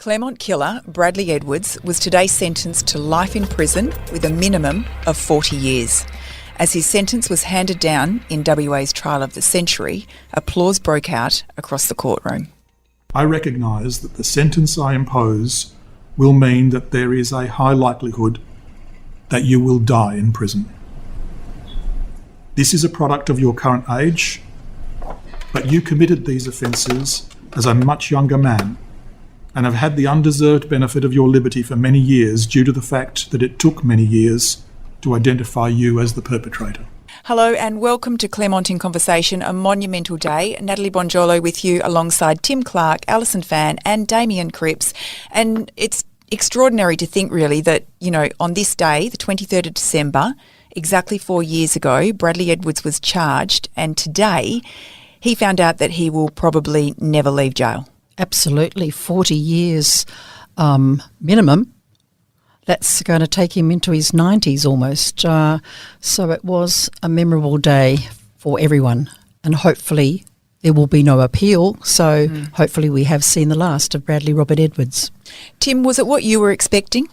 Claremont killer Bradley Edwards was today sentenced to life in prison with a minimum of 40 years. As his sentence was handed down in WA's trial of the century, applause broke out across the courtroom. I recognise that the sentence I impose will mean that there is a high likelihood that you will die in prison. This is a product of your current age, but you committed these offences as a much younger man and have had the undeserved benefit of your liberty for many years due to the fact that it took many years to identify you as the perpetrator. Hello and welcome to Claremont in Conversation, a monumental day. Natalie Bongiolo with you alongside Tim Clark, Alison Fan and Damien Cripps. And it's extraordinary to think really that, on this day, the 23rd of December, exactly 4 years ago, Bradley Edwards was charged, and today he found out that he will probably never leave jail. Absolutely, 40 years minimum. That's going to take him into his 90s almost. So it was a memorable day for everyone, and hopefully there will be no appeal. So hopefully we have seen the last of Bradley Robert Edwards. Tim, was it what you were expecting?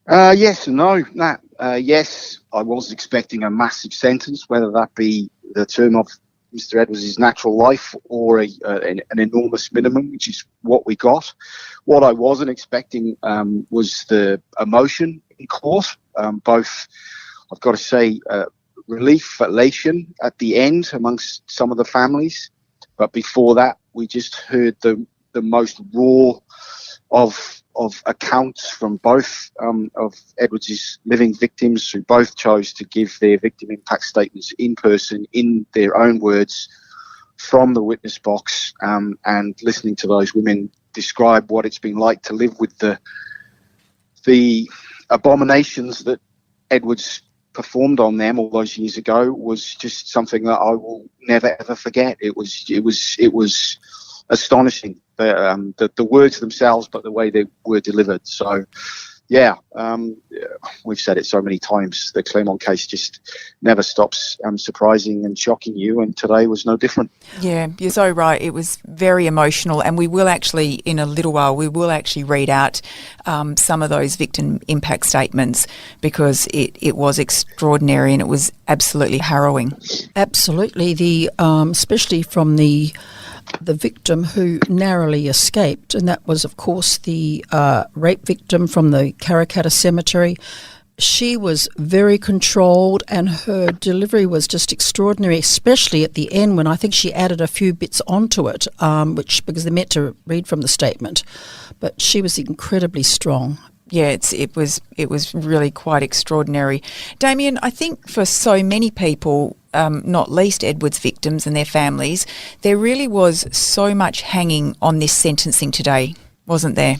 Yes and no, Nat. Yes, I was expecting a massive sentence, whether that be the term of Mr. Edwards' natural life or an enormous minimum, which is what we got. What I wasn't expecting was the emotion in court. Both, I've got to say, relief, elation at the end amongst some of the families. But before that, we just heard the most raw of accounts from both of Edwards' living victims, who both chose to give their victim impact statements in person, in their own words, from the witness box, and listening to those women describe what it's been like to live with the abominations that Edwards performed on them all those years ago was just something that I will never ever forget. It was astonishing. The words themselves, but the way they were delivered. So, yeah, we've said it so many times. The Claremont case just never stops surprising and shocking you, and today was no different. Yeah, you're so right. It was very emotional, and we will actually, in a little while, read out some of those victim impact statements because it was extraordinary and it was absolutely harrowing. Absolutely, especially from the victim who narrowly escaped, and that was, of course, the rape victim from the Karrakatta Cemetery. She was very controlled and her delivery was just extraordinary, especially at the end when I think she added a few bits onto it, because they're meant to read from the statement. But she was incredibly strong. Yeah, it was really quite extraordinary. Damien, I think for so many people, not least Edwards victims and their families, there really was so much hanging on this sentencing today, wasn't there?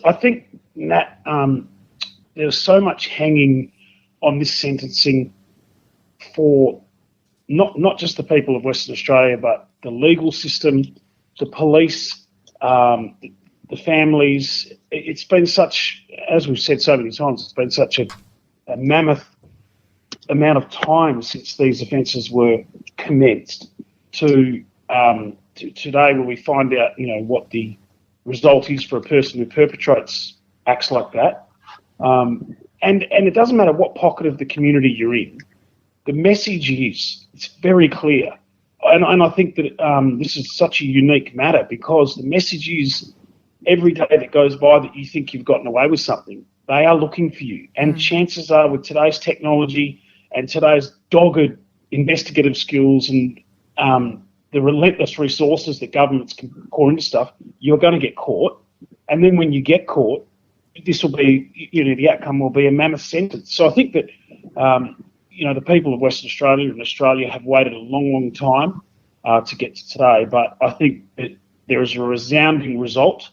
I think, Nat, there was so much hanging on this sentencing for not just the people of Western Australia, but the legal system, the police, the families. It's been such, as we've said so many times, it's been such a mammoth amount of time since these offences were commenced to today, where we find out, what the result is for a person who perpetrates acts like that. And it doesn't matter what pocket of the community you're in. The message it's very clear. And I think that this is such a unique matter because the message is every day that goes by that you think you've gotten away with something, they are looking for you. And chances are with today's technology and today's dogged investigative skills and the relentless resources that governments can pour into stuff, you're going to get caught. And then when you get caught, this will be, the outcome will be a mammoth sentence. So I think that, the people of Western Australia and Australia have waited a long, long time to get to today. But I think that there is a resounding result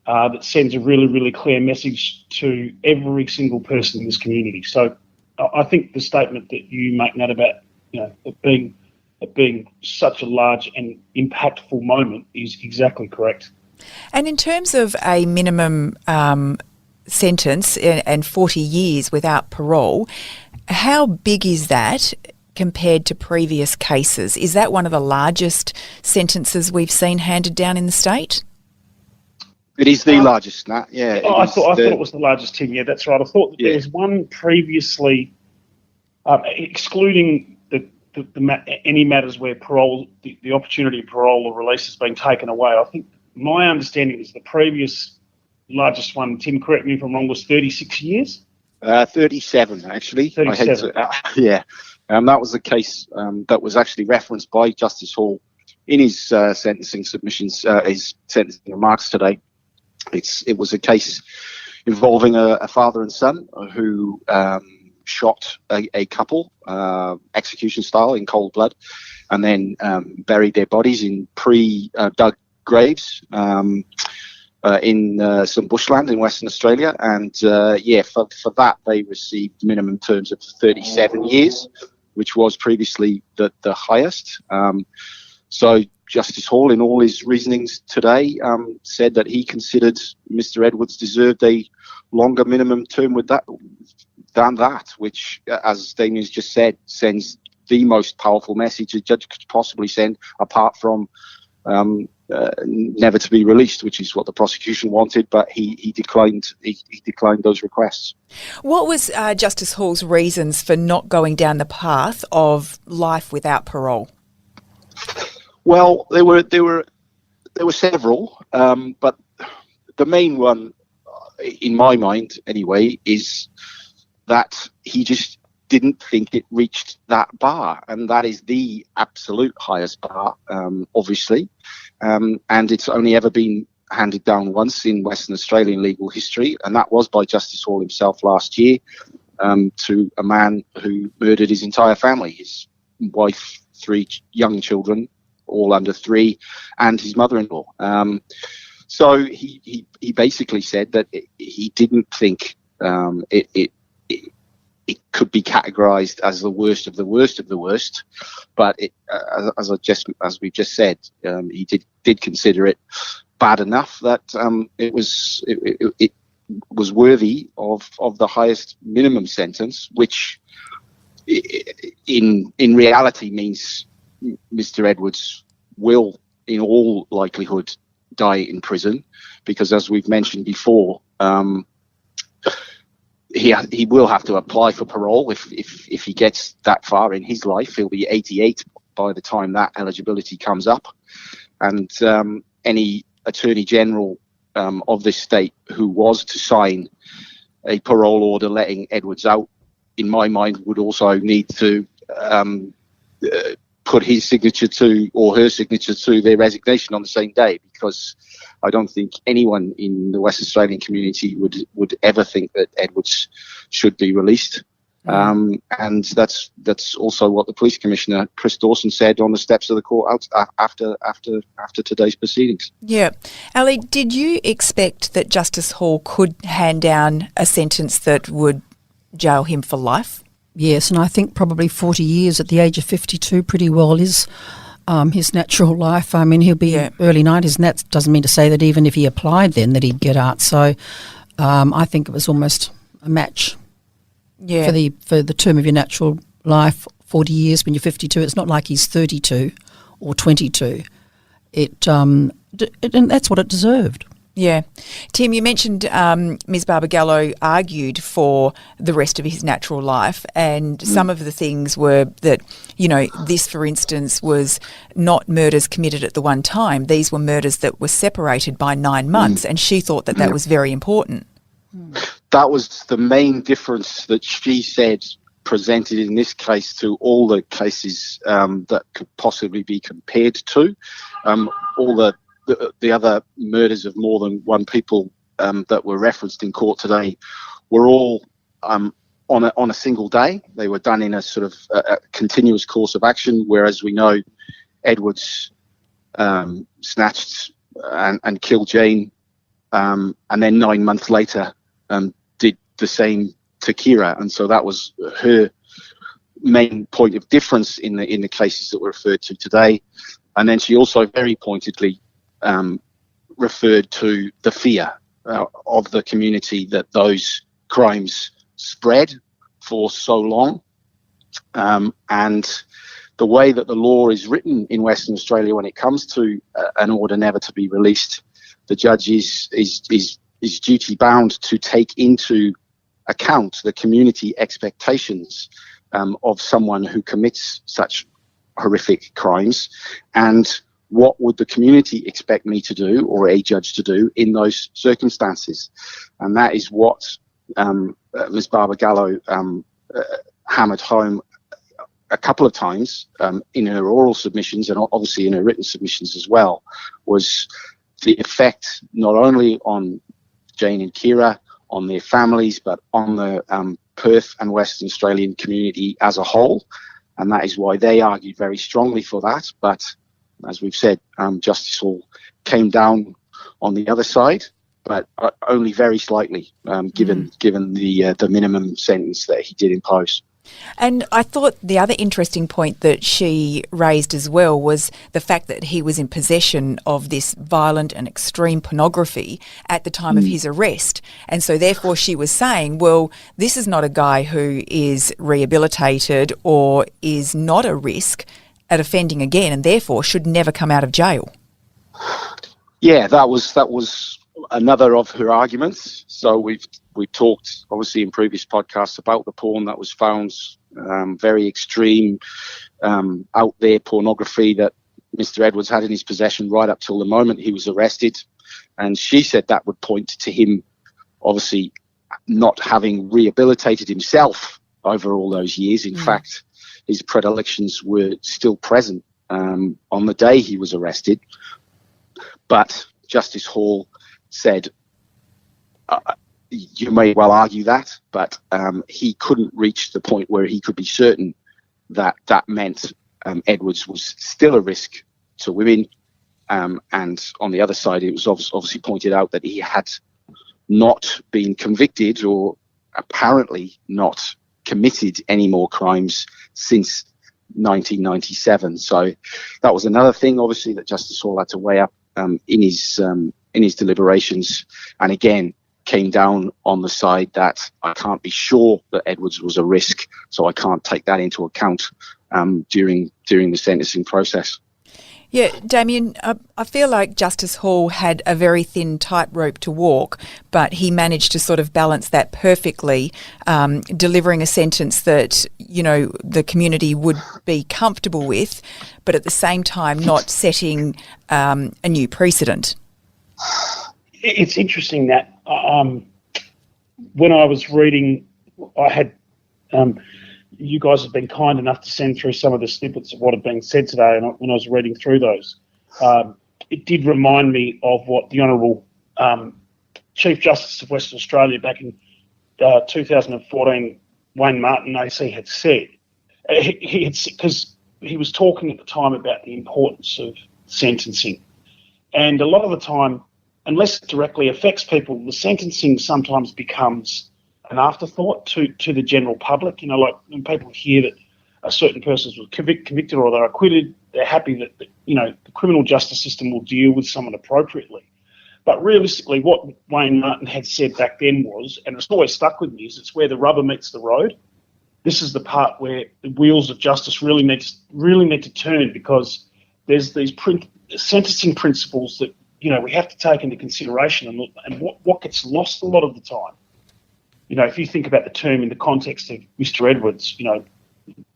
that sends a really, really clear message to every single person in this community. So I think the statement that you make, Nat, about it being such a large and impactful moment is exactly correct. And in terms of a minimum sentence and 40 years without parole, how big is that compared to previous cases? Is that one of the largest sentences we've seen handed down in the state? It is the largest, Nat. Yeah. I thought it was the largest, Tim. Yeah, that's right. I thought that there was one previously, excluding any matters where parole, the opportunity of parole or release has been taken away. I think my understanding is the previous largest one, Tim, correct me if I'm wrong, was 36 years? 37, actually. 37. That was the case that was actually referenced by Justice Hall in his sentencing submissions, his sentencing remarks today. It was a case involving a father and son who shot a couple, execution style, in cold blood, and then buried their bodies in pre-dug graves in some bushland in Western Australia. And for that they received minimum terms of 37 years, which was previously the highest. So Justice Hall, in all his reasonings today, said that he considered Mr. Edwards deserved a longer minimum term than that, which, as Damien's just said, sends the most powerful message a judge could possibly send, apart from never to be released, which is what the prosecution wanted, but he declined those requests. What was Justice Hall's reasons for not going down the path of life without parole? Well, there were several, but the main one, in my mind anyway, is that he just didn't think it reached that bar, and that is the absolute highest bar, obviously, and it's only ever been handed down once in Western Australian legal history, and that was by Justice Hall himself last year, to a man who murdered his entire family, his wife, 3 young children, all under 3, and his mother-in-law. So he basically said that he didn't think it could be categorized as the worst of the worst of the worst, but as we just said, he did consider it bad enough that it was worthy of the highest minimum sentence, which in reality means Mr. Edwards will, in all likelihood, die in prison, because, as we've mentioned before, he will have to apply for parole if he gets that far in his life. He'll be 88 by the time that eligibility comes up, and any Attorney General of this state who was to sign a parole order letting Edwards out, in my mind, would also need to put his signature to, or her signature to, their resignation on the same day, because I don't think anyone in the West Australian community would ever think that Edwards should be released. And that's also what the Police Commissioner, Chris Dawson, said on the steps of the court after today's proceedings. Yeah. Ali, did you expect that Justice Hall could hand down a sentence that would jail him for life? Yes, and I think probably 40 years at the age of 52 pretty well is his natural life. I mean, he'll be early 90s, and that doesn't mean to say that even if he applied then that he'd get out. So I think it was almost a match for the term of your natural life, 40 years when you're 52. It's not like he's 32 or 22. And that's what it deserved. Yeah. Tim, you mentioned Ms. Barbagallo argued for the rest of his natural life, and some of the things were that, this, for instance, was not murders committed at the one time. These were murders that were separated by 9 months, and she thought that was very important. That was the main difference that she said presented in this case to all the cases that could possibly be compared to. All the other murders of more than one people that were referenced in court today were all on a single day. They were done in a sort of a continuous course of action, whereas we know Edwards snatched and killed Jane, and then 9 months later did the same to Kira, and so that was her main point of difference in the cases that were referred to today. And then she also very pointedly referred to the fear of the community that those crimes spread for so long, and the way that the law is written in Western Australia when it comes to an order never to be released, the judge is duty bound to take into account the community expectations of someone who commits such horrific crimes, and what would the community expect me to do or a judge to do in those circumstances. And that is what Ms. Barbagallo hammered home a couple of times in her oral submissions, and obviously in her written submissions as well, was the effect not only on Jane and Kira, on their families, but on the Perth and Western Australian community as a whole. And that is why they argued very strongly for that. But as we've said, Justice Hall came down on the other side, but only very slightly, given the minimum sentence that he did impose. And I thought the other interesting point that she raised as well was the fact that he was in possession of this violent and extreme pornography at the time of his arrest. And so therefore she was saying, well, this is not a guy who is rehabilitated or is not a risk at offending again, and therefore should never come out of jail. Yeah, that was another of her arguments. So we've talked obviously in previous podcasts about the porn that was found, very extreme, out there pornography that Mr. Edwards had in his possession right up till the moment he was arrested. And she said that would point to him obviously not having rehabilitated himself over all those years. In fact, his predilections were still present on the day he was arrested. But Justice Hall said, you may well argue that, but he couldn't reach the point where he could be certain that that meant Edwards was still a risk to women. And on the other side, it was obviously pointed out that he had not been convicted or apparently not committed any more crimes since 1997. So that was another thing, obviously, that Justice Hall had to weigh up in his deliberations, and again came down on the side that I can't be sure that Edwards was a risk, so I can't take that into account during the sentencing process. Yeah, Damien, I feel like Justice Hall had a very thin tightrope to walk, but he managed to sort of balance that perfectly, delivering a sentence that, you know, the community would be comfortable with, but at the same time not setting a new precedent. It's interesting that when I was reading, I had... you guys have been kind enough to send through some of the snippets of what had been said today, and when I was reading through those, it did remind me of what the Honourable Chief Justice of Western Australia back in 2014, Wayne Martin AC, had said. Because he was talking at the time about the importance of sentencing. And a lot of the time, unless it directly affects people, the sentencing sometimes becomes an afterthought to the general public. You know, like when people hear that a certain person was convicted or they're acquitted, they're happy that, you know, the criminal justice system will deal with someone appropriately. But realistically, what Wayne Martin had said back then was, and it's always stuck with me, is it's where the rubber meets the road. This is the part where the wheels of justice really need to turn, because there's these sentencing principles that, you know, we have to take into consideration, and what gets lost a lot of the time. You know, if you think about the term in the context of Mr. Edwards, you know,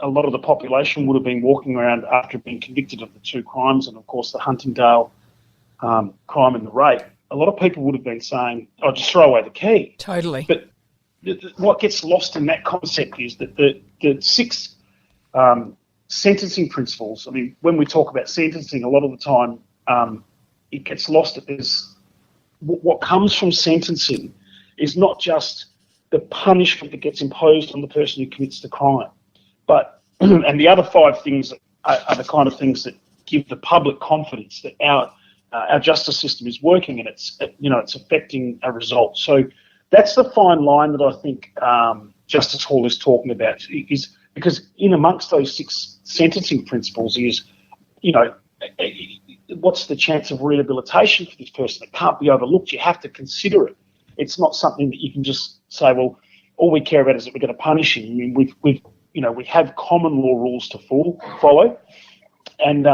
a lot of the population would have been walking around after being convicted of the two crimes, and of course the Huntingdale crime and the rape. A lot of people would have been saying, "Oh, just throw away the key." Totally. But what gets lost in that concept is that the six sentencing principles. I mean, when we talk about sentencing, a lot of the time it gets lost that there's what comes from sentencing is not just the punishment that gets imposed on the person who commits the crime, but and the other five things are the kind of things that give the public confidence that our justice system is working and it's affecting a result. So that's the fine line that I think Justice Hall is talking about, is because in amongst those six sentencing principles is, you know, what's the chance of rehabilitation for this person? It can't be overlooked. You have to consider it. It's not something that you can just say, well, all we care about is that we're going to punish him. I mean, we have common law rules to follow, and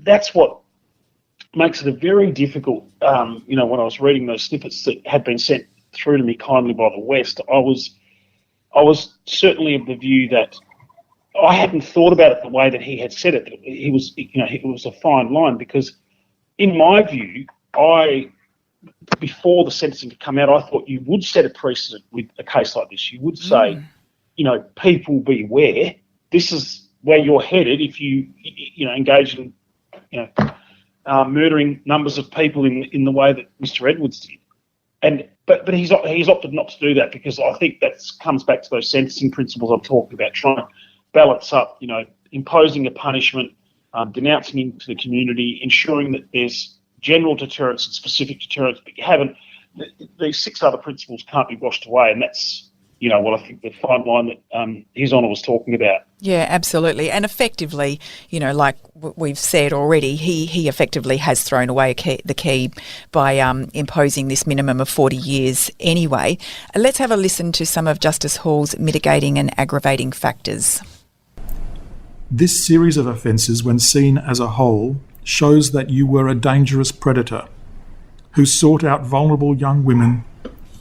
that's what makes it a very difficult, when I was reading those snippets that had been sent through to me kindly by the West, I was certainly of the view that I hadn't thought about it the way that he had said it. He was, it was a fine line, because in my view, before the sentencing had come out, I thought you would set a precedent with a case like this. You would say, people beware. This is where you're headed if you, engage in, murdering numbers of people in the way that Mr. Edwards did. But he's opted not to do that, because I think that comes back to those sentencing principles I'm talking about, trying to balance up, imposing a punishment, denouncing him to the community, ensuring that there's general deterrence and specific deterrence, but you haven't. These 6 other principles can't be washed away, and that's what I think the fine line that His Honour was talking about. Yeah, absolutely. And effectively, like we've said already, he effectively has thrown away the key by imposing this minimum of 40 years anyway. Let's have a listen to some of Justice Hall's mitigating and aggravating factors. This series of offences, when seen as a whole, shows that you were a dangerous predator who sought out vulnerable young women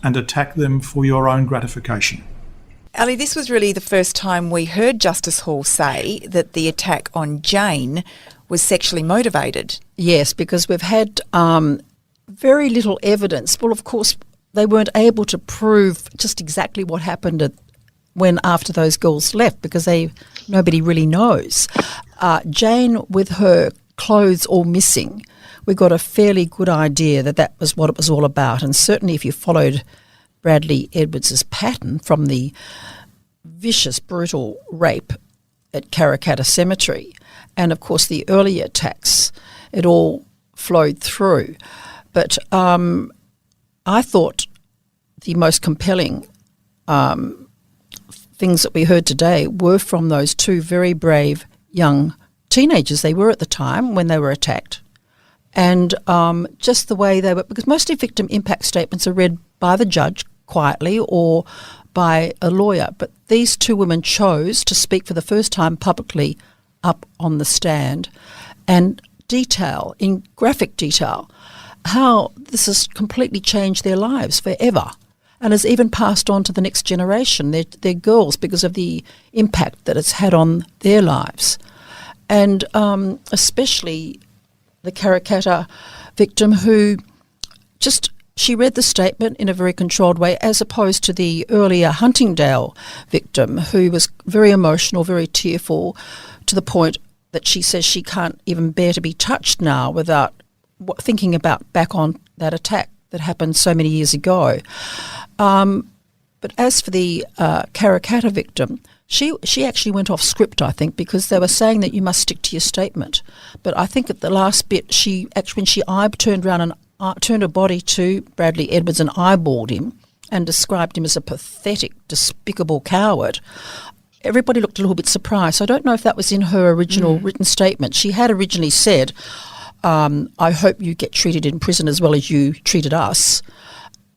and attacked them for your own gratification. Ali, this was really the first time we heard Justice Hall say that the attack on Jane was sexually motivated. Yes, because we've had very little evidence. Well, of course, they weren't able to prove just exactly what happened after those girls left, because nobody really knows. Jane, with her clothes all missing, we got a fairly good idea that was what it was all about. And certainly if you followed Bradley Edwards' pattern from the vicious, brutal rape at Karrakatta Cemetery and, of course, the earlier attacks, it all flowed through. But I thought the most compelling things that we heard today were from those 2 very brave young teenagers they were at the time when they were attacked. And just the way they were, because mostly victim impact statements are read by the judge quietly or by a lawyer, but these 2 women chose to speak for the first time publicly up on the stand and detail, in graphic detail, how this has completely changed their lives forever and has even passed on to the next generation, their girls, because of the impact that it's had on their lives. And especially the Karrakatta victim, who she read the statement in a very controlled way, as opposed to the earlier Huntingdale victim, who was very emotional, very tearful, to the point that she says she can't even bear to be touched now without thinking back on that attack that happened so many years ago. But as for the Karrakatta victim, she actually went off script, I think, because they were saying that you must stick to your statement. But I think at the last bit, when she turned around and turned her body to Bradley Edwards and eyeballed him and described him as a pathetic, despicable coward, everybody looked a little bit surprised. So I don't know if that was in her original written statement. She had originally said, I hope you get treated in prison as well as you treated us.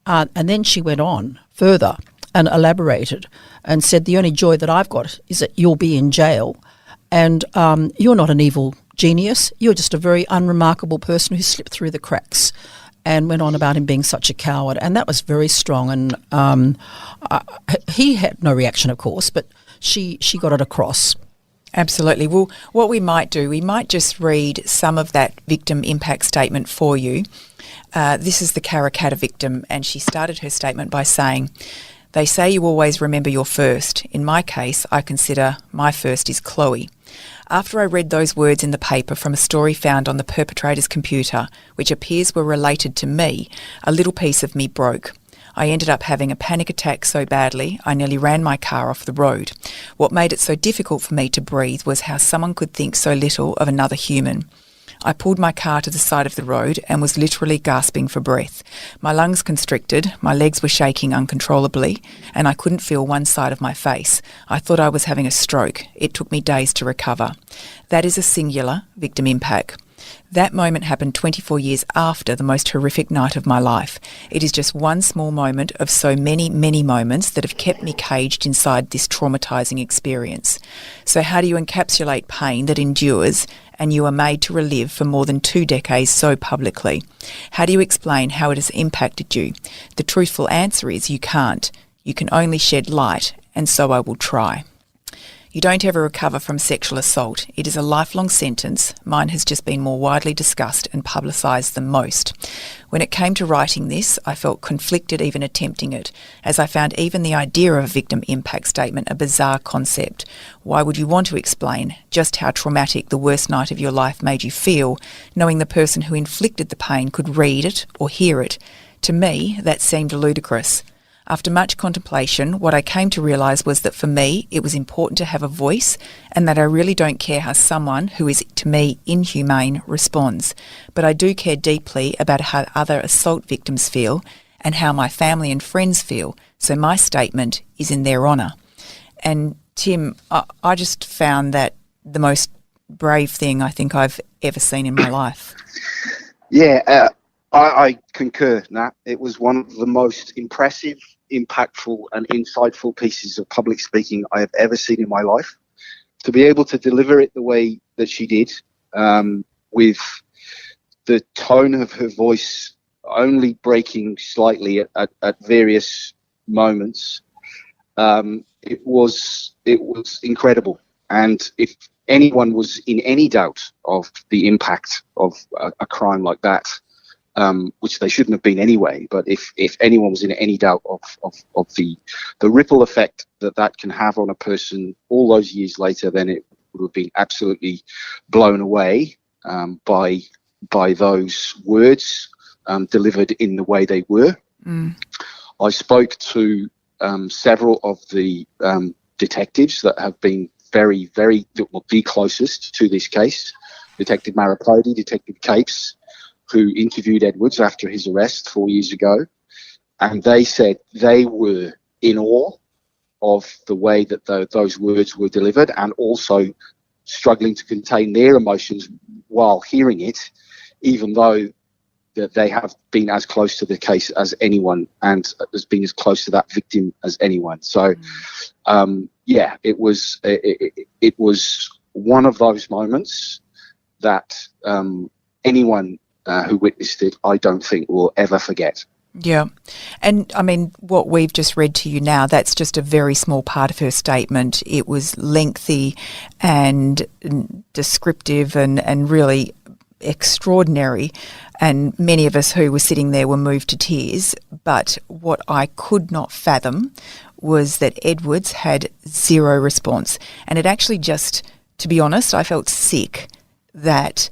And then she went on further and elaborated and said, the only joy that I've got is that you'll be in jail, and you're not an evil genius. You're just a very unremarkable person who slipped through the cracks, and went on about him being such a coward. And that was very strong. And he had no reaction, of course, but she got it across. Absolutely. Well, what we might do, we might just read some of that victim impact statement for you. This is the Karrakatta victim, and she started her statement by saying, "They say you always remember your first. In my case, I consider my first is Chloe. After I read those words in the paper from a story found on the perpetrator's computer, which appears were related to me, a little piece of me broke. I ended up having a panic attack so badly I nearly ran my car off the road. What made it so difficult for me to breathe was how someone could think so little of another human. I pulled my car to the side of the road and was literally gasping for breath. My lungs constricted, my legs were shaking uncontrollably, and I couldn't feel one side of my face. I thought I was having a stroke. It took me days to recover. That is a singular victim impact. That moment happened 24 years after the most horrific night of my life. It is just one small moment of so many, many moments that have kept me caged inside this traumatising experience. So how do you encapsulate pain that endures and you are made to relive for more than 2 decades so publicly? How do you explain how it has impacted you? The truthful answer is you can't. You can only shed light, and so I will try. You don't ever recover from sexual assault. It is a lifelong sentence. Mine has just been more widely discussed and publicised than most. When it came to writing this, I felt conflicted even attempting it, as I found even the idea of a victim impact statement a bizarre concept. Why would you want to explain just how traumatic the worst night of your life made you feel, knowing the person who inflicted the pain could read it or hear it? To me, that seemed ludicrous. After much contemplation, what I came to realise was that for me, it was important to have a voice and that I really don't care how someone who is, to me, inhumane responds. But I do care deeply about how other assault victims feel and how my family and friends feel, so my statement is in their honour. And Tim, I just found that the most brave thing I think I've ever seen in my life. Yeah, I concur, Nat. It was one of the most impressive, impactful and insightful pieces of public speaking I have ever seen in my life. To be able to deliver it the way that she did, with the tone of her voice only breaking slightly at various moments, it was incredible. And if anyone was in any doubt of the impact of a crime like that, which they shouldn't have been anyway, but if anyone was in any doubt of the ripple effect that can have on a person all those years later, then it would have been absolutely blown away by those words delivered in the way they were. I spoke to several of the detectives that have been the closest to this case, Detective Maripodi, Detective Capes, who interviewed Edwards after his arrest 4 years ago, and they said they were in awe of the way that those words were delivered, and also struggling to contain their emotions while hearing it, even though that they have been as close to the case as anyone and has been as close to that victim as anyone. So, it was one of those moments that anyone who witnessed it, I don't think will ever forget. Yeah. And I mean, what we've just read to you now, that's just a very small part of her statement. It was lengthy and descriptive and really extraordinary. And many of us who were sitting there were moved to tears. But what I could not fathom was that Edwards had zero response. And it actually just, to be honest, I felt sick that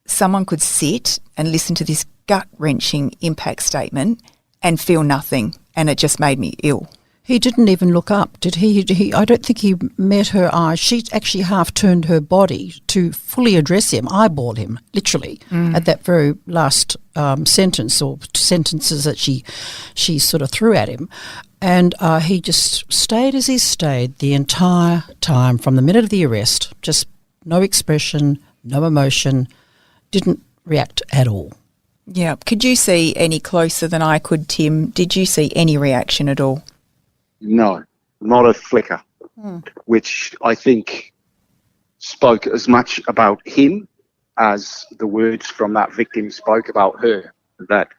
someone could sit and listen to this gut-wrenching impact statement and feel nothing, and it just made me ill. He didn't even look up, did he? I don't think he met her eyes. She actually half turned her body to fully address him, eyeball him, literally, at that very last sentence or sentences that she sort of threw at him. And he just stayed as he stayed the entire time from the minute of the arrest, just no expression, no emotion, didn't react at all. Yeah. Could you see any closer than I could, Tim? Did you see any reaction at all? No, not a flicker, which I think spoke as much about him as the words from that victim spoke about her, that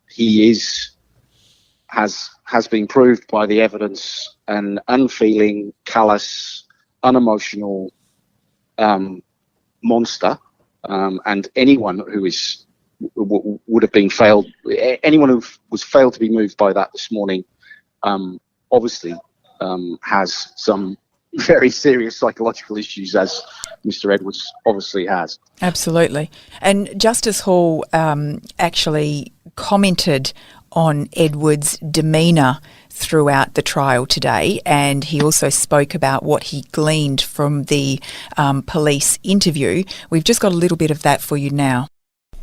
he has been proved by the evidence an unfeeling, callous, unemotional monster. And anyone who would have been failed, anyone who was failed to be moved by that this morning, obviously has some very serious psychological issues, as Mr. Edwards obviously has. Absolutely. And Justice Hall actually commented on Edwards' demeanour throughout the trial today, and he also spoke about what he gleaned from the police interview. We've just got a little bit of that for you now.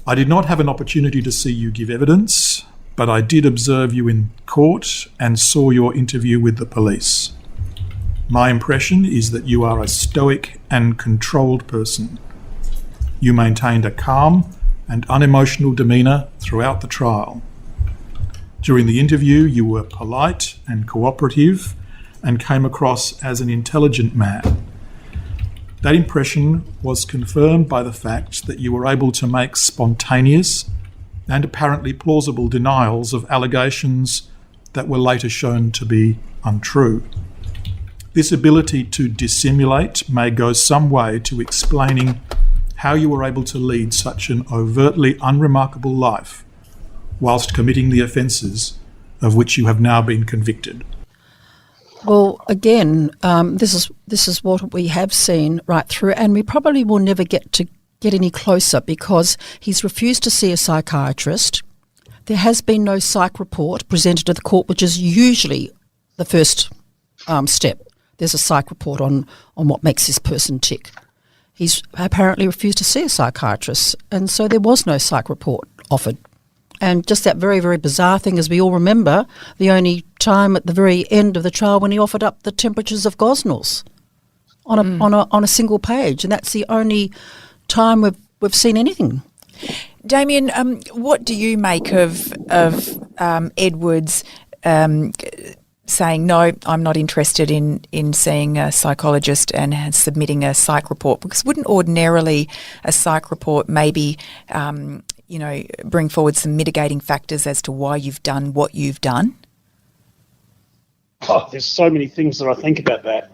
I did not have an opportunity to see you give evidence, but I did observe you in court and saw your interview with the police. My impression is that you are a stoic and controlled person. You maintained a calm and unemotional demeanour throughout the trial. During the interview, you were polite and cooperative, and came across as an intelligent man. That impression was confirmed by the fact that you were able to make spontaneous and apparently plausible denials of allegations that were later shown to be untrue. This ability to dissimulate may go some way to explaining how you were able to lead such an overtly unremarkable life whilst committing the offences of which you have now been convicted. Well, again, this is what we have seen right through, and we probably will never get any closer because he's refused to see a psychiatrist. There has been no psych report presented to the court, which is usually the first step. There's a psych report on what makes this person tick. He's apparently refused to see a psychiatrist, and so there was no psych report offered. And just that very, very bizarre thing, as we all remember, the only time at the very end of the trial when he offered up the temperatures of Gosnells on a single page, and that's the only time we've seen anything. Damien, what do you make of Edwards saying, no, I'm not interested in seeing a psychologist and submitting a psych report? Because wouldn't ordinarily a psych report maybe bring forward some mitigating factors as to why you've done what you've done? Oh, there's so many things that I think about that.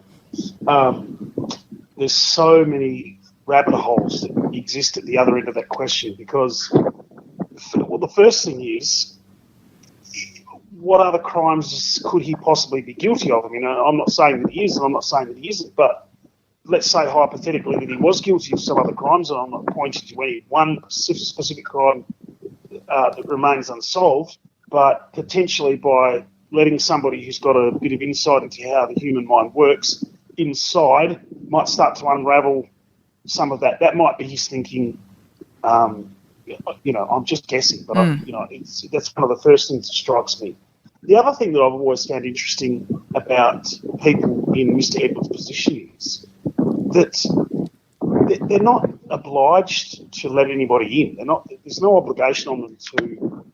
There's so many rabbit holes that exist at the other end of that question because, well, the first thing is, what other crimes could he possibly be guilty of? I mean, I'm not saying that he is and I'm not saying that he isn't, but let's say hypothetically that he was guilty of some other crimes, and I'm not pointing to any one specific crime that remains unsolved, but potentially by letting somebody who's got a bit of insight into how the human mind works inside might start to unravel some of that. That might be his thinking. I'm just guessing, but that's one of the first things that strikes me. The other thing that I've always found interesting about people in Mr. Edwards' position is that they're not obliged to let anybody in. There's no obligation on them to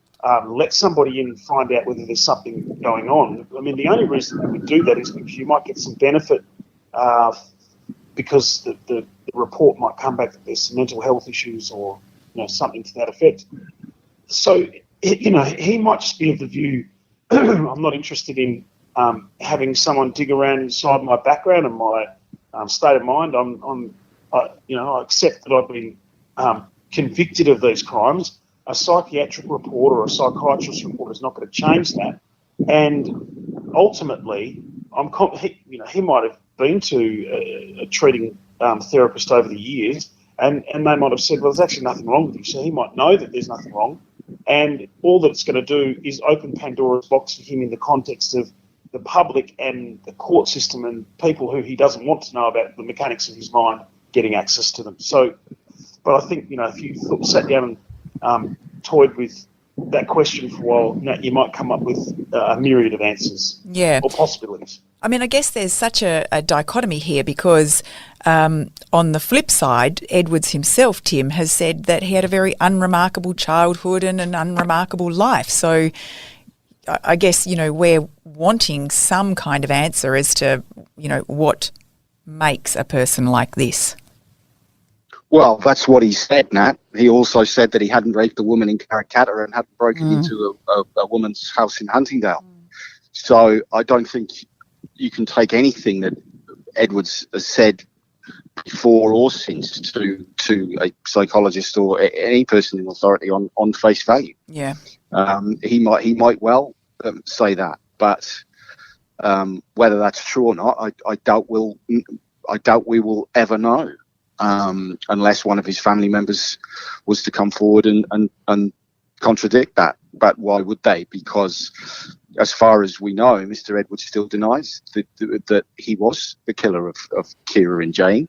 let somebody in and find out whether there's something going on. I mean, the only reason they would do that is because you might get some benefit because the report might come back that there's some mental health issues or something to that effect. So, he might just be of the view, I'm not interested in having someone dig around inside my background and my state of mind. I accept that I've been convicted of these crimes. A psychiatric report or a psychiatrist report is not going to change that. And ultimately, he might have been to a treating therapist over the years, and they might have said, well, there's actually nothing wrong with you. So he might know that there's nothing wrong. And all that it's going to do is open Pandora's box for him in the context of the public and the court system and people who he doesn't want to know about the mechanics of his mind getting access to them. So, but I think, if you sat down and toyed with that question for a while, you might come up with a myriad of answers or possibilities. I mean, I guess there's such a dichotomy here because on the flip side, Edwards himself, Tim, has said that he had a very unremarkable childhood and an unremarkable life. So I guess, we're wanting some kind of answer as to, what makes a person like this. Well, that's what he said, Nat. He also said that he hadn't raped a woman in Karrakatta and hadn't broken into a woman's house in Huntingdale. So I don't think you can take anything that Edwards has said before or since to a psychologist or any person in authority on face value. Yeah. He might well say that, but whether that's true or not, I doubt we will ever know. Unless one of his family members was to come forward and contradict that. But why would they? Because as far as we know, Mr. Edwards still denies that he was the killer of Kira and Jane,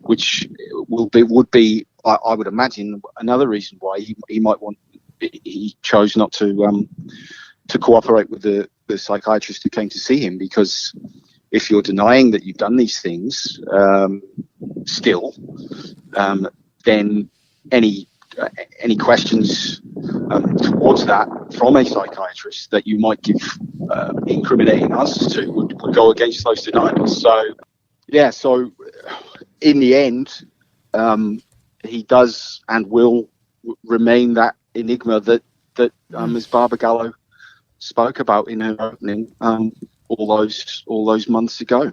which would be I would imagine another reason why he chose not to cooperate with the psychiatrist who came to see him, because if you're denying that you've done these things still, then any questions towards that from a psychiatrist that you might give incriminating answers to would go against those denials. So, yeah, so in the end, he does and will remain that enigma that Ms. Barbagallo spoke about in her opening all those months ago.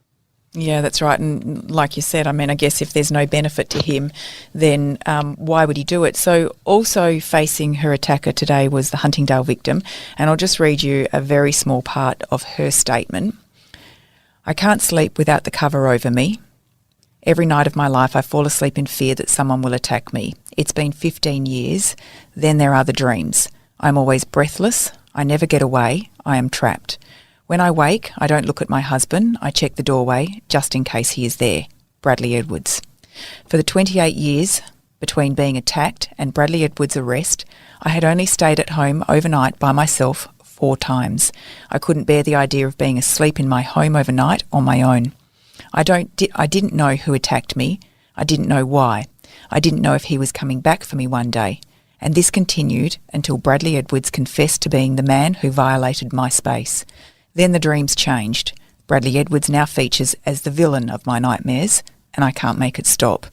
Yeah, that's right. And like you said, I mean, I guess if there's no benefit to him, then why would he do it? So also facing her attacker today was the Huntingdale victim. And I'll just read you a very small part of her statement. I can't sleep without the cover over me. Every night of my life I fall asleep in fear that someone will attack me. It's been 15 years. Then there are the dreams. I'm always breathless. I never get away. I am trapped. When I wake, I don't look at my husband. I check the doorway just in case he is there. Bradley Edwards. For the 28 years between being attacked and Bradley Edwards' arrest, I had only stayed at home overnight by myself 4 times. I couldn't bear the idea of being asleep in my home overnight on my own. I didn't know who attacked me. I didn't know why. I didn't know if he was coming back for me one day. And this continued until Bradley Edwards confessed to being the man who violated my space. Then the dreams changed. Bradley Edwards now features as the villain of my nightmares, and I can't make it stop.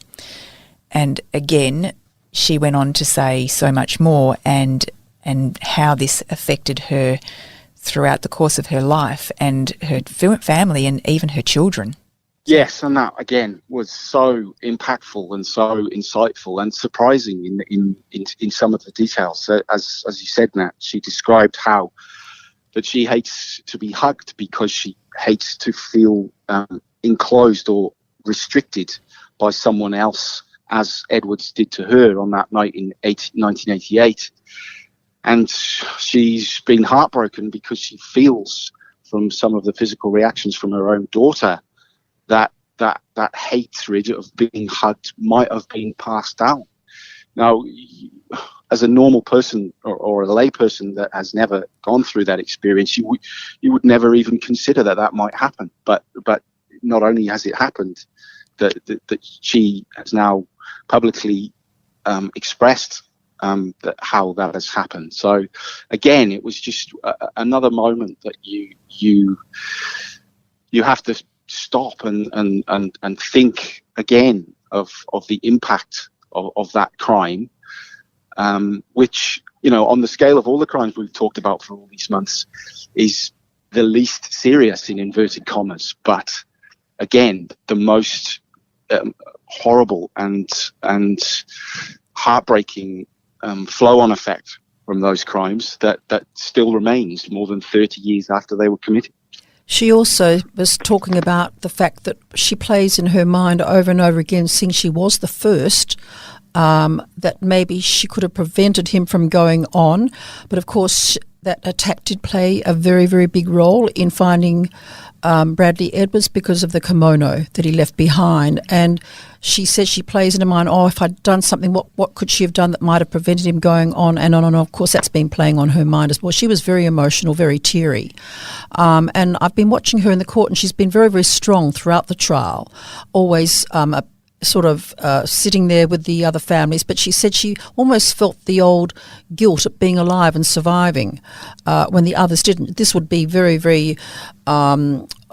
And again, she went on to say so much more and how this affected her throughout the course of her life and her family and even her children. Yes, and that again was so impactful and so insightful and surprising in some of the details. As you said, Nat, she described how that she hates to be hugged because she hates to feel enclosed or restricted by someone else, as Edwards did to her on that night in 1988. And she's been heartbroken because she feels from some of the physical reactions from her own daughter that hatred of being hugged might have been passed down. Now, as a normal person or a lay person that has never gone through that experience, you would never even consider that might happen. But not only has it happened, that she has now publicly expressed how that has happened. So again, it was just another moment that you have to stop and think again of the impact of that crime, which, you know, on the scale of all the crimes we've talked about for all these months, is the least serious in inverted commas, but again, the most horrible and heartbreaking flow-on effect from those crimes that still remains more than 30 years after they were committed. She also was talking about the fact that she plays in her mind over and over again, seeing she was the first, that maybe she could have prevented him from going on. But of course, that attack did play a very, very big role in finding Bradley Edwards because of the kimono that he left behind. And she says she plays in her mind, if I'd done something, what could she have done that might have prevented him going on and on and on. Of course, that's been playing on her mind as well. She was very emotional, very teary. And I've been watching her in the court, and she's been very, very strong throughout the trial, always sitting there with the other families, but she said she almost felt the old guilt at being alive and surviving when the others didn't. This would be very, very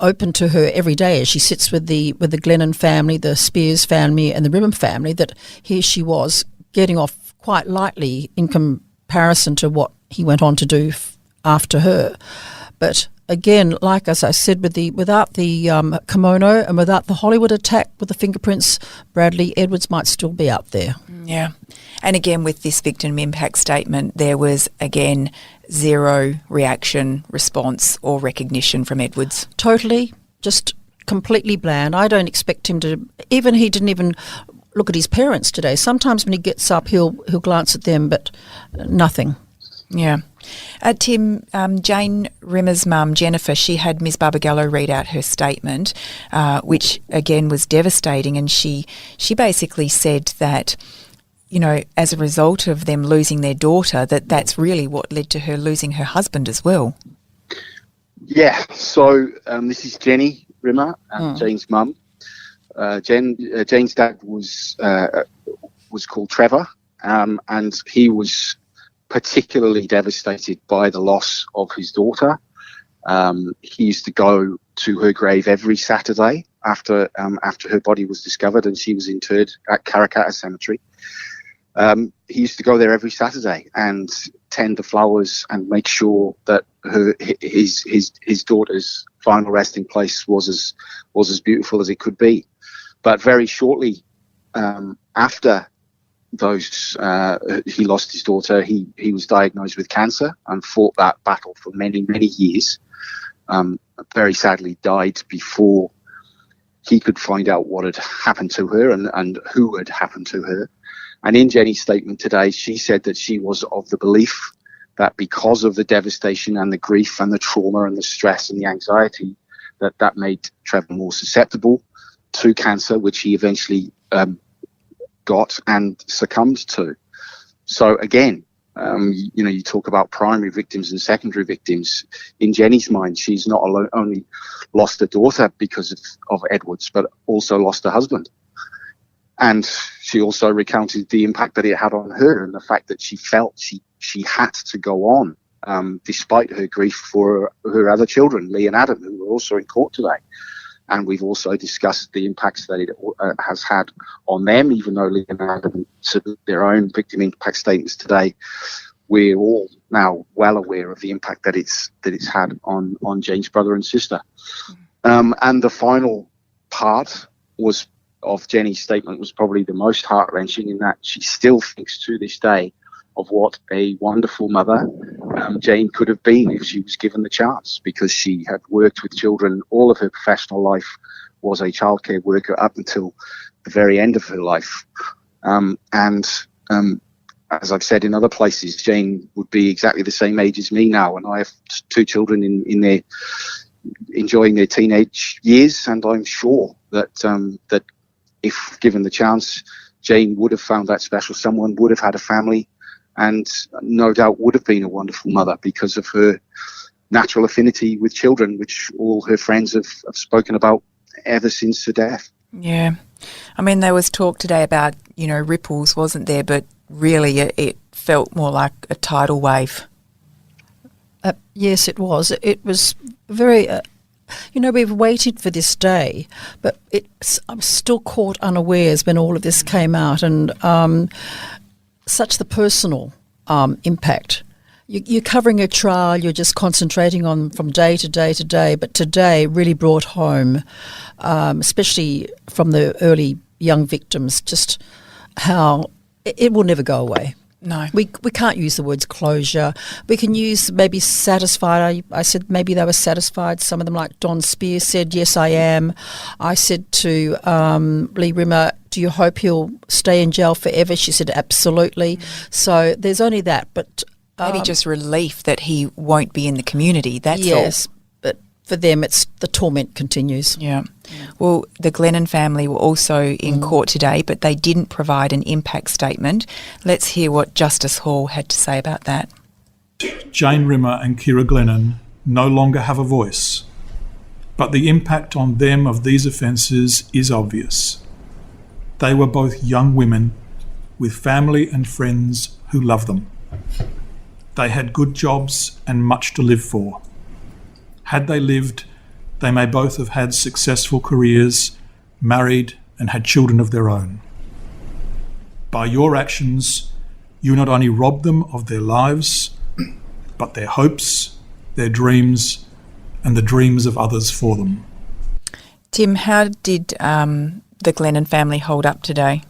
open to her every day as she sits with the Glennon family, the Spears family and the Ribbon family, that here she was getting off quite lightly in comparison to what he went on to do after her. But again, like as I said, without the kimono and without the Hollywood attack with the fingerprints, Bradley Edwards might still be out there. Yeah. And again, with this victim impact statement, there was, again, zero reaction, response or recognition from Edwards. Totally, just completely bland. I don't expect him to, he didn't even look at his parents today. Sometimes when he gets up, he'll glance at them, but nothing. Yeah. Tim, Jane Rimmer's mum, Jennifer, she had Ms Barbagallo read out her statement, which, again, was devastating. And she basically said that, you know, as a result of them losing their daughter, that's really what led to her losing her husband as well. Yeah, so this is Jenny Rimmer, Jane's mum. Jane's dad was called Trevor, and he was particularly devastated by the loss of his daughter. He used to go to her grave every Saturday after her body was discovered and she was interred at Karrakatta Cemetery. He used to go there every Saturday and tend the flowers and make sure that his daughter's final resting place was as beautiful as it could be. But very shortly after he lost his daughter, he was diagnosed with cancer and fought that battle for many, many years. Very sadly died before he could find out what had happened to her and who had happened to her. And in Jenny's statement today, she said that she was of the belief that because of the devastation and the grief and the trauma and the stress and the anxiety, that made Trevor more susceptible to cancer, which he eventually got and succumbed to. So again, you talk about primary victims and secondary victims. In Jenny's mind, she's not only lost a daughter because of Edwards, but also lost a husband. And she also recounted the impact that it had on her and the fact that she felt she had to go on despite her grief for her other children, Lee and Adam, who were also in court today. And we've also discussed the impacts that it has had on them, even though Lee and Adam submitted their own victim impact statements today. We're all now well aware of the impact that it's had on Jane's brother and sister. And the final part of Jenny's statement was probably the most heart-wrenching, in that she still thinks to this day of what a wonderful mother Jane could have been if she was given the chance, because she had worked with children all of her professional life, was a childcare worker up until the very end of her life. As I've said in other places, Jane would be exactly the same age as me now, and I have two children in their enjoying their teenage years, and I'm sure that if given the chance, Jane would have found that special someone, would have had a family, and no doubt would have been a wonderful mother because of her natural affinity with children, which all her friends have spoken about ever since her death. Yeah. I mean, there was talk today about, ripples, wasn't there? But really it felt more like a tidal wave. Yes, it was. It was very... we've waited for this day, but I'm still caught unawares when all of this came out, and such the personal impact. You're covering a trial, you're just concentrating on from day to day to day, but today really brought home, especially from the early young victims, just how it will never go away. No. We can't use the words closure. We can use maybe satisfied. I said maybe they were satisfied. Some of them, like Don Spears, said, yes, I am. I said to Lee Rimmer, do you hope he'll stay in jail forever? She said, absolutely. So there's only that. But maybe just relief that he won't be in the community, that's all. Yes, but for them the torment continues. Yeah. Well, the Glennon family were also in court today, but they didn't provide an impact statement. Let's hear what Justice Hall had to say about that. Jane Rimmer and Kira Glennon no longer have a voice, but the impact on them of these offences is obvious. They were both young women with family and friends who love them. They had good jobs and much to live for. Had they lived, they may both have had successful careers, married, and had children of their own. By your actions, you not only robbed them of their lives, but their hopes, their dreams, and the dreams of others for them. Tim, how did the Glennon family hold up today?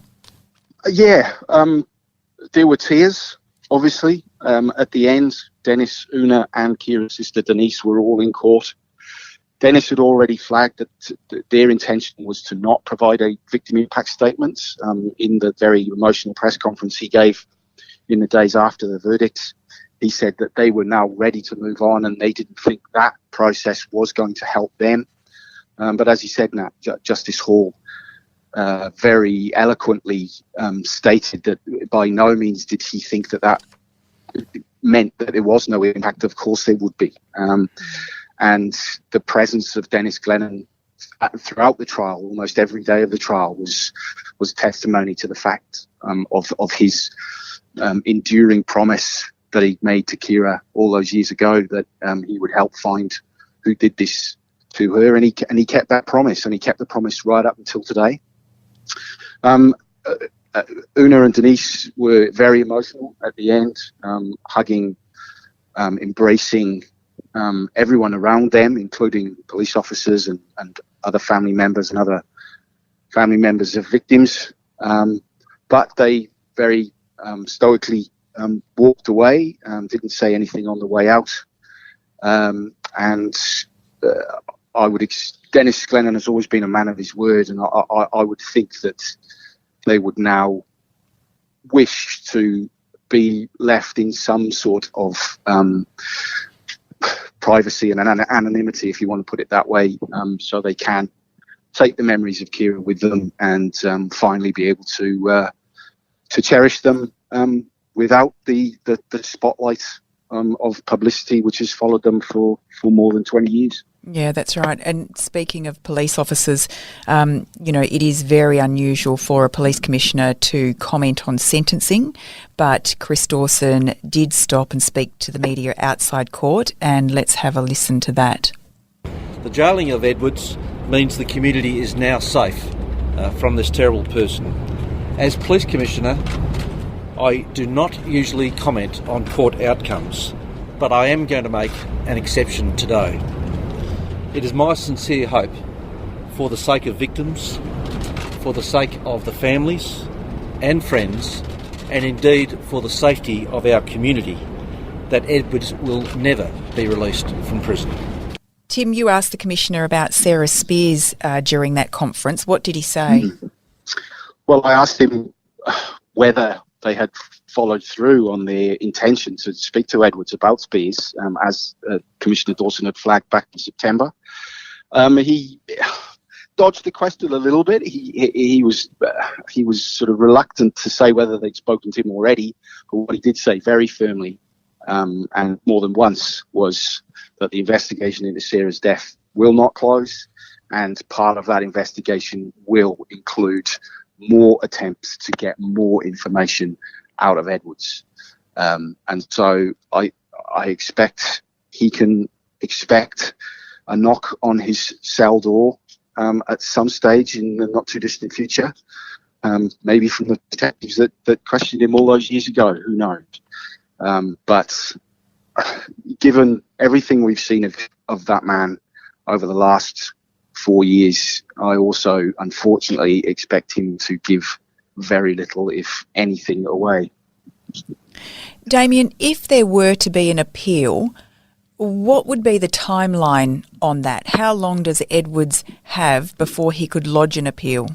There were tears, obviously. At the end, Dennis, Una, and Kira's sister Denise were all in court. Dennis had already flagged that their intention was to not provide a victim impact statement in the very emotional press conference he gave in the days after the verdict. He said that they were now ready to move on and they didn't think that process was going to help them. But as he said, Nat, Justice Hall very eloquently stated that by no means did he think that meant that there was no impact. Of course there would be. And the presence of Dennis Glennon throughout the trial, almost every day of the trial, was testimony to the fact of his enduring promise that he made to Kira all those years ago, that he would help find who did this to her, and he kept that promise, and he kept the promise right up until today. Una and Denise were very emotional at the end, hugging, embracing everyone around them, including police officers and other family members and other family members of victims. But they very stoically walked away, didn't say anything on the way out. Dennis Glennon has always been a man of his word, and I would think that they would now wish to be left in some sort of privacy and anonymity, if you want to put it that way, so they can take the memories of Kira with them and finally be able to cherish them without the spotlight of publicity which has followed them for more than 20 years. Yeah, that's right. And speaking of police officers, it is very unusual for a police commissioner to comment on sentencing, but Chris Dawson did stop and speak to the media outside court, and let's have a listen to that. The jailing of Edwards means the community is now safe from this terrible person. As police commissioner, I do not usually comment on court outcomes, but I am going to make an exception today. It is my sincere hope, for the sake of victims, for the sake of the families and friends, and indeed for the safety of our community, that Edwards will never be released from prison. Tim, you asked the Commissioner about Sarah Spears during that conference. What did he say? Well, I asked him whether they had followed through on their intention to speak to Edwards about Spears, as Commissioner Dawson had flagged back in September. He dodged the question a little bit. He was sort of reluctant to say whether they'd spoken to him already, but what he did say very firmly, and more than once, was that the investigation into Sarah's death will not close, and part of that investigation will include more attempts to get more information out of Edwards. And so I expect he can expect a knock on his cell door at some stage in the not too distant future, maybe from the detectives that questioned him all those years ago, who knows. But given everything we've seen of that man over the last 4 years, I also unfortunately expect him to give very little, if anything, away. Damien, if there were to be an appeal, what would be the timeline on that? How long does Edwards have before he could lodge an appeal?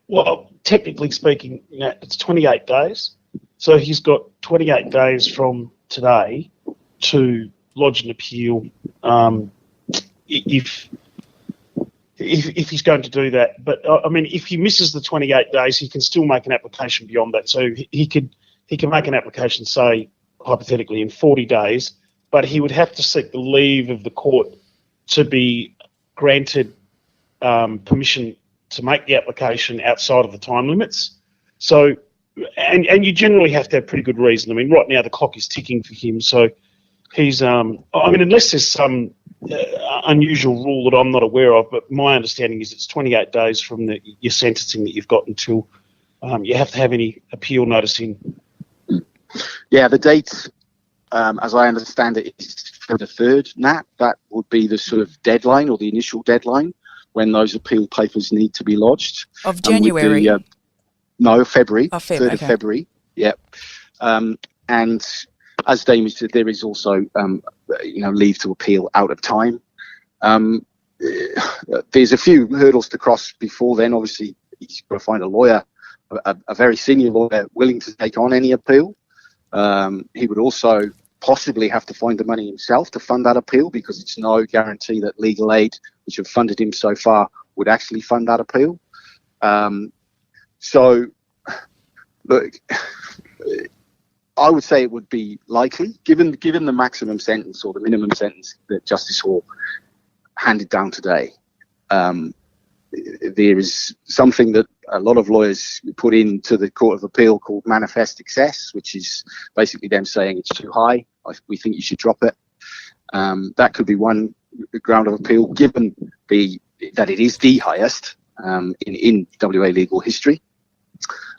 Well, technically speaking, it's 28 days. So he's got 28 days from today to lodge an appeal if he's going to do that. But, I mean, if he misses the 28 days, he can still make an application beyond that. So he can make an application, say, hypothetically, in 40 days, but he would have to seek the leave of the court to be granted permission to make the application outside of the time limits. So, and you generally have to have pretty good reason. I mean, right now the clock is ticking for him, so he's, unless there's some unusual rule that I'm not aware of, but my understanding is it's 28 days from your sentencing that you've got until you have to have any appeal notice in. Yeah, the date, as I understand it, is for the 3rd, Nat. That would be the sort of deadline, or the initial deadline, when those appeal papers need to be lodged. Of January? February. Oh, 3rd of February, yeah. And as Damien said, there is also, leave to appeal out of time. There's a few hurdles to cross before then. Obviously, he's got to find a lawyer, a very senior lawyer, willing to take on any appeal. He would also possibly have to find the money himself to fund that appeal, because it's no guarantee that legal aid, which have funded him so far, would actually fund that appeal. So, look, I would say it would be likely, given the maximum sentence or the minimum sentence that Justice Hall handed down today. There is something that a lot of lawyers put into the Court of Appeal called manifest excess, which is basically them saying it's too high. We think you should drop it. That could be one ground of appeal, given that it is the highest in WA legal history.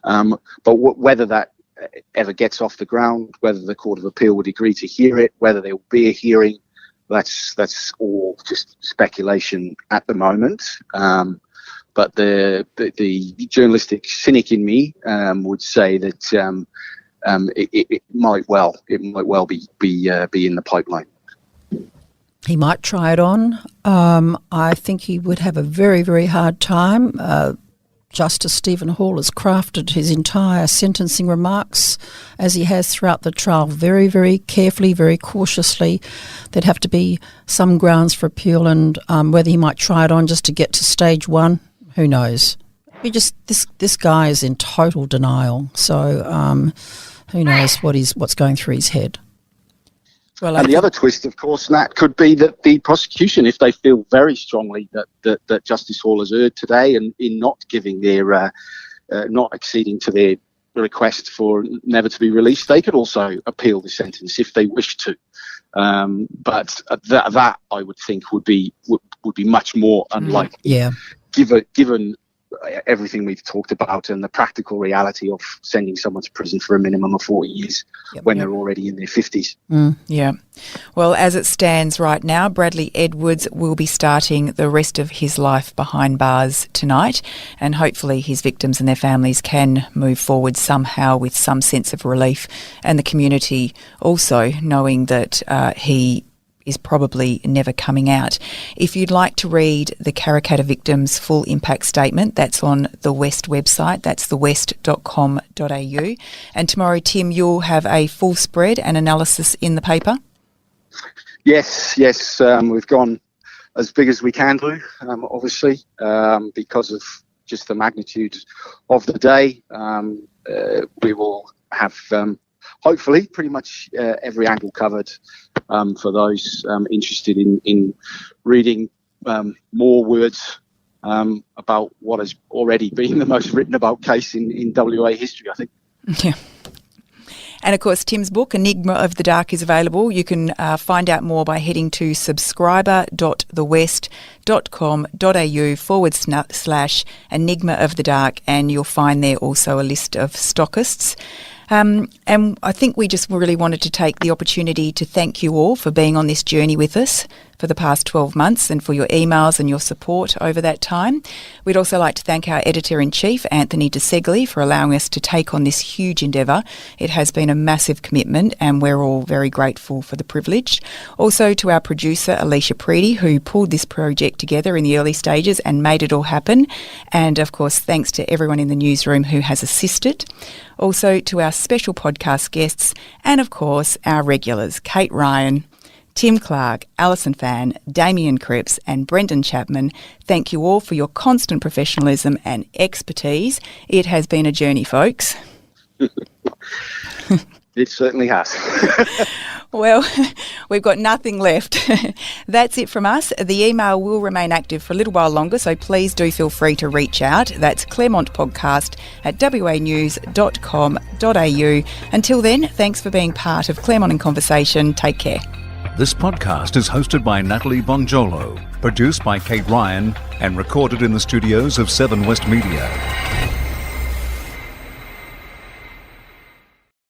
But whether that ever gets off the ground, whether the Court of Appeal would agree to hear it, whether there will be a hearing, that's all just speculation at the moment. But the journalistic cynic in me would say that it might well be in the pipeline. He might try it on. I think he would have a very, very hard time. Justice Stephen Hall has crafted his entire sentencing remarks, as he has throughout the trial, very, very carefully, very cautiously. There'd have to be some grounds for appeal, and whether he might try it on just to get to stage one, who knows? This guy is in total denial, so who knows what's going through his head. Well, and the other twist, of course, Nat, could be that the prosecution, if they feel very strongly that Justice Hall has erred today and in not giving their, not acceding to their request for never to be released, they could also appeal the sentence if they wish to. But that I would think would be much more unlikely. Yeah. Given everything we've talked about and the practical reality of sending someone to prison for a minimum of 40 years when they're already in their 50s. Yeah. Well, as it stands right now, Bradley Edwards will be starting the rest of his life behind bars tonight, and hopefully his victims and their families can move forward somehow with some sense of relief, and the community also knowing that he is probably never coming out. If you'd like to read the Karrakatta victims' full impact statement, that's on the West website. That's thewest.com.au. And tomorrow, Tim, you'll have a full spread and analysis in the paper? Yes. We've gone as big as we can do, obviously, because of just the magnitude of the day. We will have hopefully pretty much every angle covered for those interested in reading more words about what has already been the most written about case in WA history, I think. Yeah. And of course, Tim's book, Enigma of the Dark, is available. You can find out more by heading to subscriber.thewest.com.au/Enigma of the Dark, and you'll find there also a list of stockists. And I think we just really wanted to take the opportunity to thank you all for being on this journey with us for the past 12 months and for your emails and your support over that time. We'd also like to thank our Editor-in-Chief, Anthony De Segli, for allowing us to take on this huge endeavour. It has been a massive commitment and we're all very grateful for the privilege. Also to our producer, Alicia Preedy, who pulled this project together in the early stages and made it all happen. And of course, thanks to everyone in the newsroom who has assisted. Also to our special podcast guests and of course our regulars, Kate Ryan, Tim Clark, Alison Fan, Damien Cripps and Brendan Chapman. Thank you all for your constant professionalism and expertise. It has been a journey, folks. It certainly has. Well, we've got nothing left. That's it from us. The email will remain active for a little while longer, so please do feel free to reach out. That's claremontpodcast@wanews.com.au. Until then, thanks for being part of Claremont in Conversation. Take care. This podcast is hosted by Natalie Bonjolo, produced by Kate Ryan, and recorded in the studios of 7 West Media.